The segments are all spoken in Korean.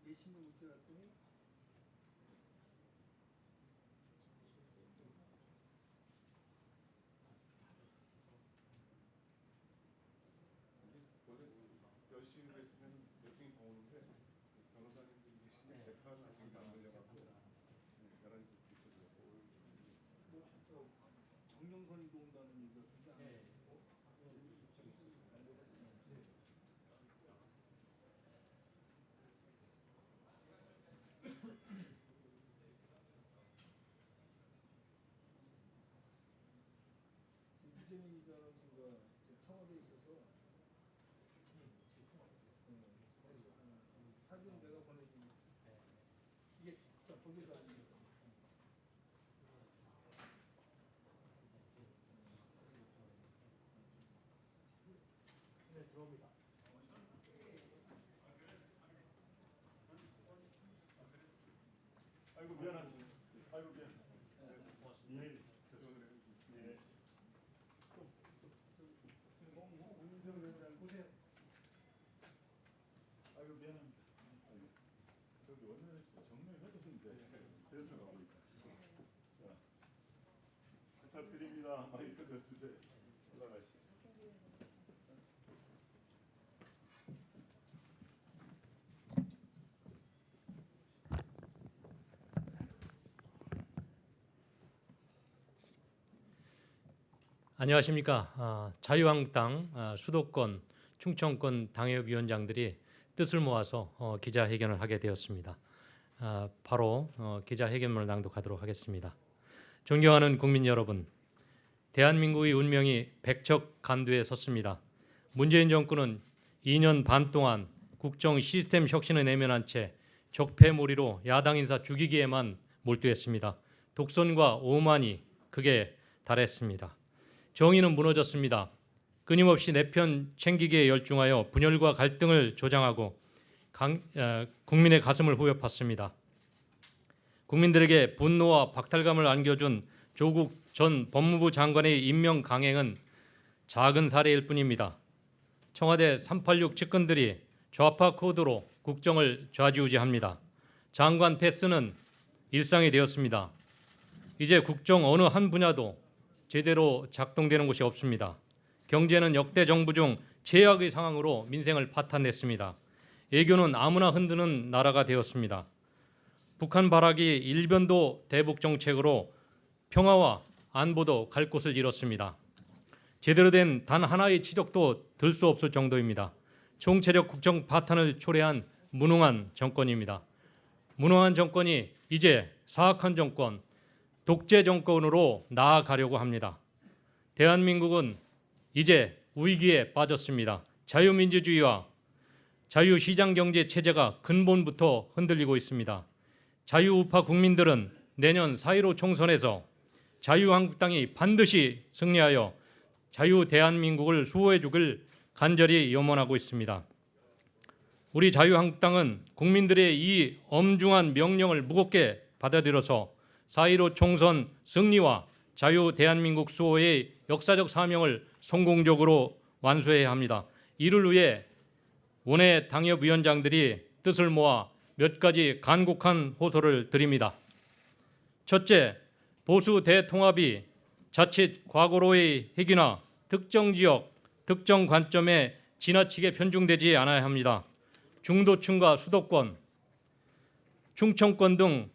내신도 못 들었더니 열심히 했으면 몇 등이 더 오는데 변호사님들이 계시는 재판 아직 안 걸려갖고 나란히 있어요. 정영선이도 온다는 얘기가 그게 안 했어요. 유재민 기자는 청와대에 있어서 사진 내가 보내준 이게 보기도 아니에요. 네, 들어옵니다. 아이고 미안합니다. 아이고 미안. 예, 죄송해요. 예. 보세요. 아이고 미안합니다. 저기 원래는 정면에 해뒀는데 그래서 가고 있다. 자, 부탁드립니다. 마이크 주세요. 올라가시죠. 안녕하십니까. 자유한국당 수도권, 충청권 당협위원장들이 뜻을 모아서 기자회견을 하게 되었습니다. 바로 기자회견문을 낭독하도록 하겠습니다. 존경하는 국민 여러분, 대한민국의 운명이 백척간두에 섰습니다. 문재인 정권은 2년 반 동안 국정 시스템 혁신을 내면한 채 적폐몰이로 야당 인사 죽이기에만 몰두했습니다. 독선과 오만이 극에 달했습니다. 정의는 무너졌습니다. 끊임없이 내 편 챙기기에 열중하여 분열과 갈등을 조장하고 국민의 가슴을 후벼팠습니다. 국민들에게 분노와 박탈감을 안겨준 조국 전 법무부 장관의 임명 강행은 작은 사례일 뿐입니다. 청와대 386 측근들이 좌파 코드로 국정을 좌지우지합니다. 장관 패스는 일상이 되었습니다. 이제 국정 어느 한 분야도 제대로 작동되는 곳이 없습니다. 경제는 역대 정부 중 최악의 상황으로 민생을 파탄냈습니다. 애교는 아무나 흔드는 나라가 되었습니다. 북한 발악이 일변도 대북 정책으로 평화와 안보도 갈 곳을 잃었습니다. 제대로 된 단 하나의 치적도 들 수 없을 정도입니다. 총체적 국정 파탄을 초래한 무능한 정권입니다. 무능한 정권이 이제 사악한 정권, 독재 정권으로 나아가려고 합니다. 대한민국은 이제 위기에 빠졌습니다. 자유민주주의와 자유시장경제 체제가 근본부터 흔들리고 있습니다. 자유우파 국민들은 내년 4.15 총선에서 자유한국당이 반드시 승리하여 자유대한민국을 수호해 주길 간절히 염원하고 있습니다. 우리 자유한국당은 국민들의 이 엄중한 명령을 무겁게 받아들여서 4.15 총선 승리와 자유대한민국 수호의 역사적 사명을 성공적으로 완수해야 합니다. 이를 위해 원외 당협위원장들이 뜻을 모아 몇 가지 간곡한 호소를 드립니다. 첫째, 보수 대통합이 자칫 과거로의 핵이나 특정 지역, 특정 관점에 지나치게 편중되지 않아야 합니다. 중도층과 수도권, 충청권 등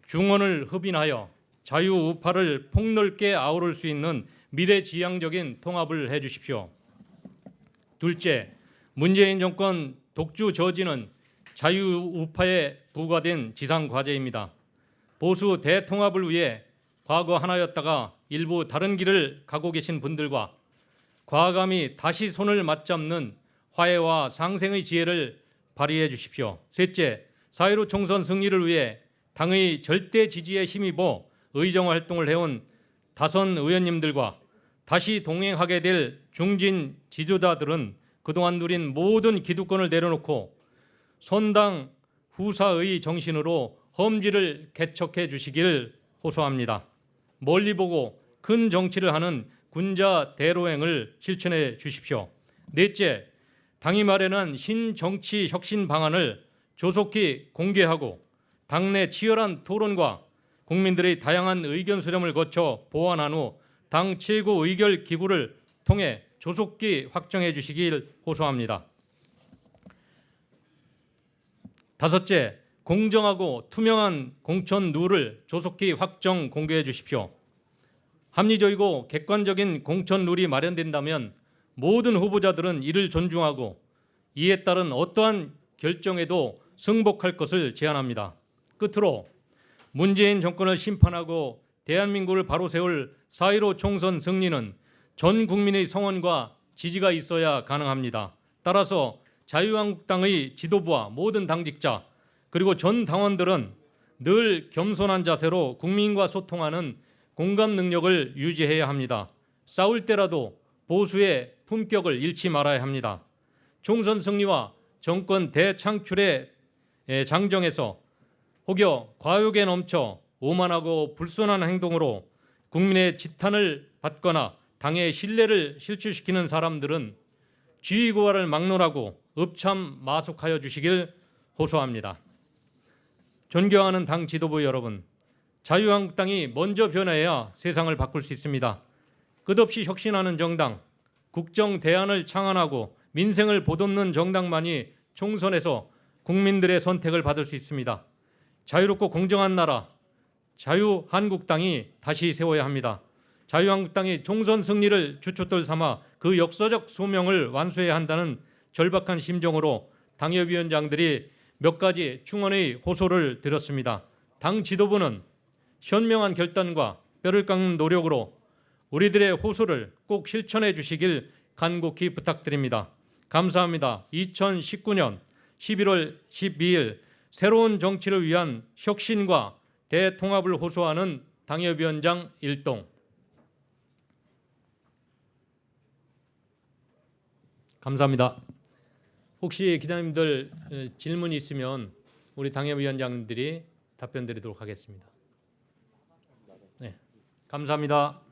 중원을 흡인하여 자유우파를 폭넓게 아우를 수 있는 미래지향적인 통합을 해주십시오. 둘째, 문재인 정권 독주 저지는 자유우파에 부과된 지상과제입니다. 보수 대통합을 위해 과거 하나였다가 일부 다른 길을 가고 계신 분들과 과감히 다시 손을 맞잡는 화해와 상생의 지혜를 발휘해 주십시오. 셋째, 4.15 총선 승리를 위해 당의 절대 지지에 힘입어 의정 활동을 해온 다선 의원님들과 다시 동행하게 될 중진 지도자들은 그동안 누린 모든 기득권을 내려놓고 선당 후사의 정신으로 험지를 개척해 주시길 호소합니다. 멀리 보고 큰 정치를 하는 군자 대로행을 실천해 주십시오. 넷째, 당이 마련한 신정치 혁신 방안을 조속히 공개하고 당내 치열한 토론과 국민들의 다양한 의견 수렴을 거쳐 보완한 후 당 최고 의결 기구를 통해 조속히 확정해 주시길 호소합니다. 다섯째, 공정하고 투명한 공천 룰을 조속히 확정 공개해 주십시오. 합리적이고 객관적인 공천 룰이 마련된다면 모든 후보자들은 이를 존중하고 이에 따른 어떠한 결정에도 승복할 것을 제안합니다. 끝으로 문재인 정권을 심판하고 대한민국을 바로 세울 4.15 총선 승리는 전 국민의 성원과 지지가 있어야 가능합니다. 따라서 자유한국당의 지도부와 모든 당직자 그리고 전 당원들은 늘 겸손한 자세로 국민과 소통하는 공감 능력을 유지해야 합니다. 싸울 때라도 보수의 품격을 잃지 말아야 합니다. 총선 승리와 정권 대창출의 장정에서 혹여 과욕에 넘쳐 오만하고 불순한 행동으로 국민의 지탄을 받거나 당의 신뢰를 실추시키는 사람들은 지위고하를 막론하고 읍참 마속하여 주시길 호소합니다. 존경하는 당 지도부 여러분, 자유한국당이 먼저 변해야 세상을 바꿀 수 있습니다. 끝없이 혁신하는 정당, 국정 대안을 창안하고 민생을 보듬는 정당만이 총선에서 국민들의 선택을 받을 수 있습니다. 자유롭고 공정한 나라, 자유한국당이 다시 세워야 합니다. 자유한국당이 총선 승리를 주춧돌 삼아 그 역사적 소명을 완수해야 한다는 절박한 심정으로 당협위원장들이 몇 가지 충언의 호소를 드렸습니다. 당 지도부는 현명한 결단과 뼈를 깎는 노력으로 우리들의 호소를 꼭 실천해 주시길 간곡히 부탁드립니다. 감사합니다. 2019년 11월 12일 새로운 정치를 위한 혁신과 대통합을 호소하는 당협위원장 일동. 감사합니다. 혹시 기자님들 질문이 있으면 우리 당협위원장들이 답변 드리도록 하겠습니다. 네, 감사합니다.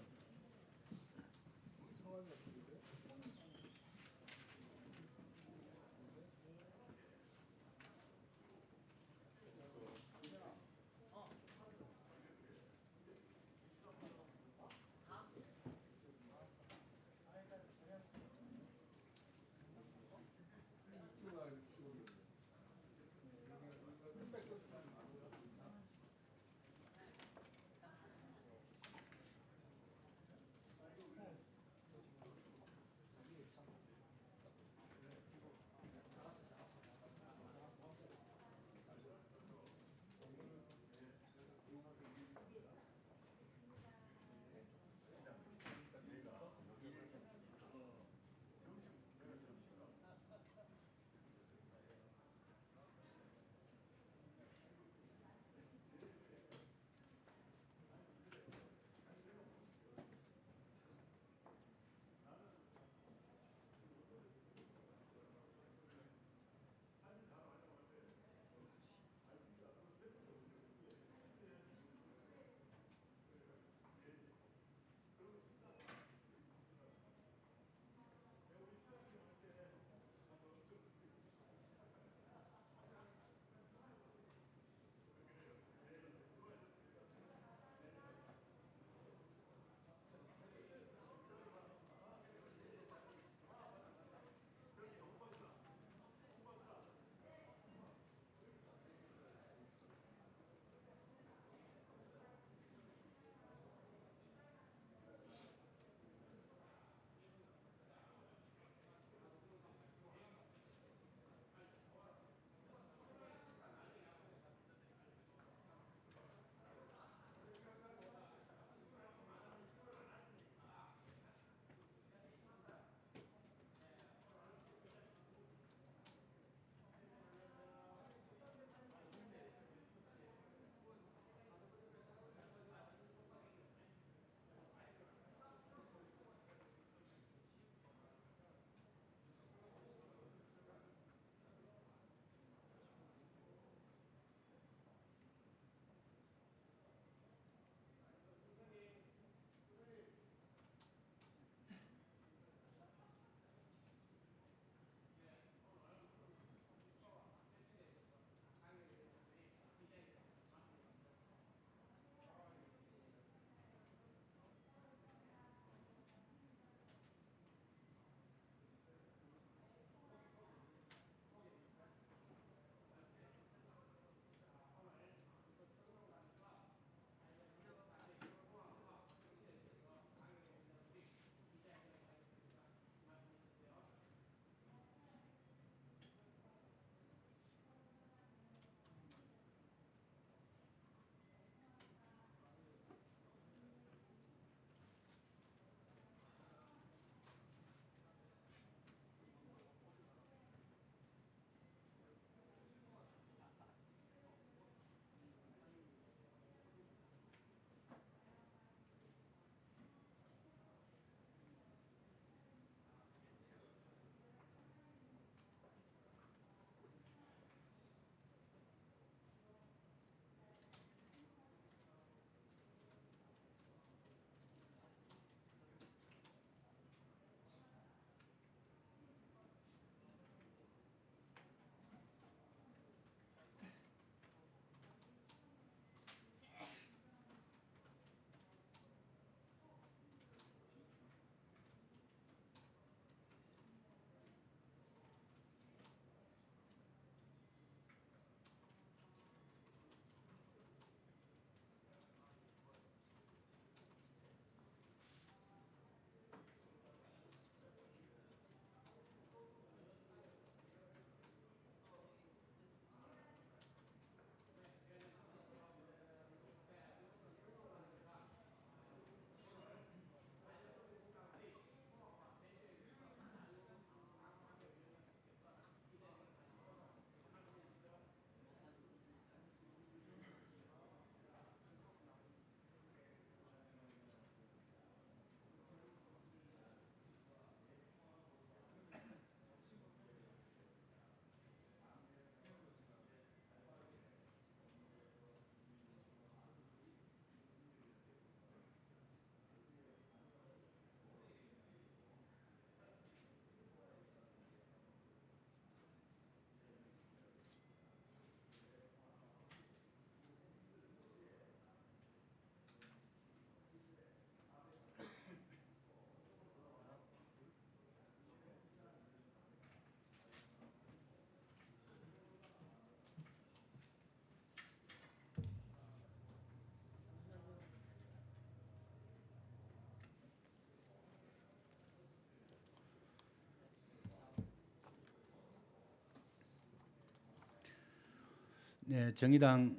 네, 정의당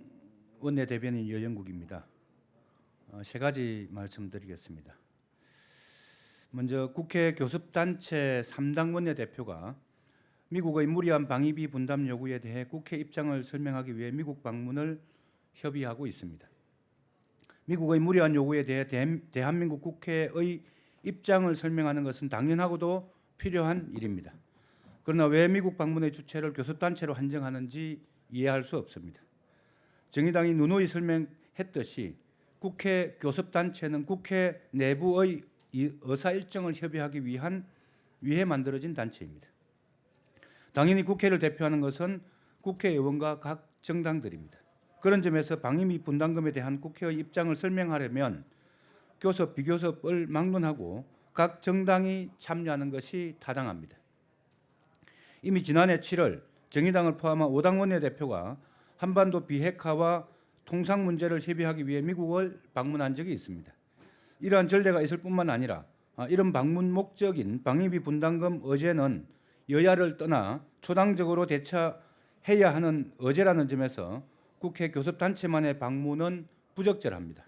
원내대변인 여영국입니다. 세 가지 말씀드리겠습니다. 먼저 국회 교섭단체 3당 원내대표가 미국의 무리한 방위비 분담 요구에 대해 국회 입장을 설명하기 위해 미국 방문을 협의하고 있습니다. 미국의 무리한 요구에 대해 대한민국 국회의 입장을 설명하는 것은 당연하고도 필요한 일입니다. 그러나 왜 미국 방문의 주체를 교섭단체로 한정하는지 이해할 수 없습니다. 정의당이 누누이 설명했듯이 국회 교섭단체는 국회 내부의 의사 일정을 협의하기 위해 만들어진 단체입니다. 당연히 국회를 대표하는 것은 국회의원과 각 정당들입니다. 그런 점에서 방위비 분담금에 대한 국회의 입장을 설명하려면 교섭, 비교섭을 막론하고 각 정당이 참여하는 것이 타당합니다. 이미 지난해 7월 정의당을 포함한 5당 원내대표가 한반도 비핵화와 통상 문제를 협의하기 위해 미국을 방문한 적이 있습니다. 이러한 전례가 있을 뿐만 아니라 이런 방문 목적인 방위비 분담금 의제는 여야를 떠나 초당적으로 대처해야 하는 의제라는 점에서 국회 교섭단체만의 방문은 부적절합니다.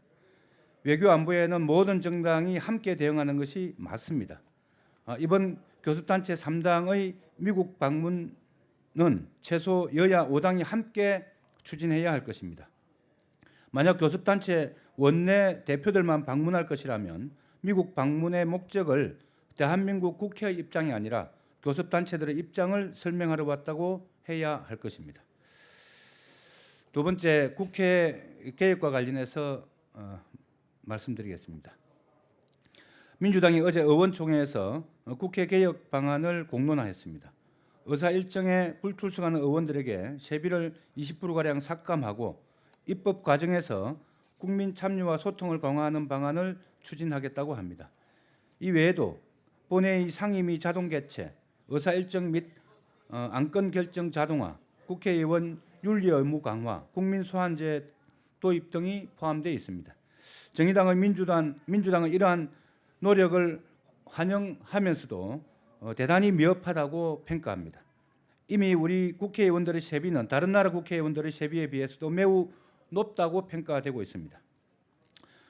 외교 안보에는 모든 정당이 함께 대응하는 것이 맞습니다. 이번 교섭단체 3당의 미국 방문은 최소 여야 5당이 함께 추진해야 할 것입니다. 만약 교섭단체 원내 대표들만 방문할 것이라면 미국 방문의 목적을 대한민국 국회의 입장이 아니라 교섭단체들의 입장을 설명하러 왔다고 해야 할 것입니다. 두 번째, 국회 개혁과 관련해서 말씀드리겠습니다. 민주당이 어제 의원총회에서 국회 개혁 방안을 공론화했습니다. 의사 일정에 불출석하는 의원들에게 세비를 20%가량 삭감하고 입법 과정에서 국민 참여와 소통을 강화하는 방안을 추진하겠다고 합니다. 이 외에도 본회의 상임위 자동 개최, 의사 일정 및 안건 결정 자동화, 국회의원 윤리 의무 강화, 국민 소환제 도입 등이 포함되어 있습니다. 정의당의 민주당은 이러한 노력을 환영하면서도 대단히 미흡하다고 평가합니다. 이미 우리 국회의원들의 세비는 다른 나라 국회의원들의 세비에 비해서도 매우 높다고 평가되고 있습니다.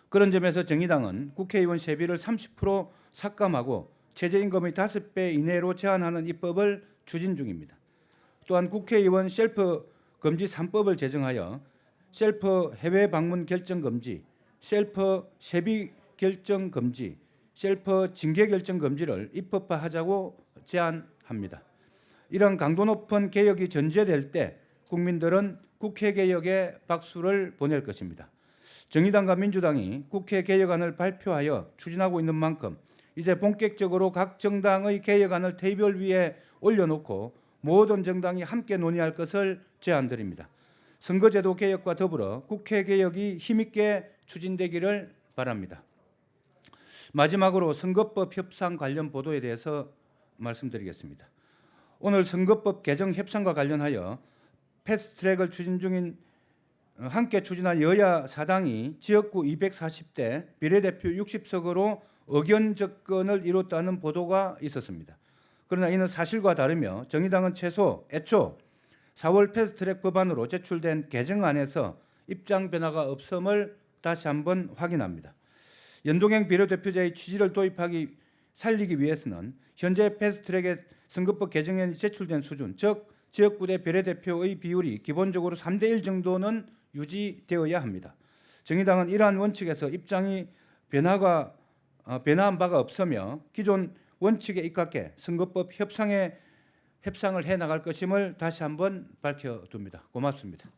그런 점에서 정의당은 국회의원 세비를 30% 삭감하고 최저임금의 5배 이내로 제한하는 입법을 추진 중입니다. 또한 국회의원 셀프 금지 3법을 제정하여 셀프 해외 방문 결정 금지, 셀프 세비 결정 금지, 셀프 징계 결정 금지를 입법화하자고 제안합니다. 이런 강도 높은 개혁이 전제될 때 국민들은 국회 개혁에 박수를 보낼 것입니다. 정의당과 민주당이 국회 개혁안을 발표하여 추진하고 있는 만큼 이제 본격적으로 각 정당의 개혁안을 테이블 위에 올려놓고 모든 정당이 함께 논의할 것을 제안드립니다. 선거제도 개혁과 더불어 국회 개혁이 힘있게 추진되기를 바랍니다. 마지막으로 선거법 협상 관련 보도에 대해서 말씀드리겠습니다. 오늘 선거법 개정 협상과 관련하여 패스트트랙을 추진 중인 함께 추진한 여야 4당이 지역구 240대 비례대표 60석으로 의견 접근을 이뤘다는 보도가 있었습니다. 그러나 이는 사실과 다르며 정의당은 애초 4월 패스트트랙 법안으로 제출된 개정안에서 입장 변화가 없음을 다시 한번 확인합니다. 연동형 비례대표제의 취지를 살리기 위해서는 현재 패스트트랙의 선거법 개정안이 제출된 수준, 즉 지역구 대 비례대표의 비율이 기본적으로 3대1 정도는 유지되어야 합니다. 정의당은 이러한 원칙에서 입장이 변화한 바가 없으며 기존 원칙에 입각해 선거법 협상을 해나갈 것임을 다시 한번 밝혀둡니다. 고맙습니다.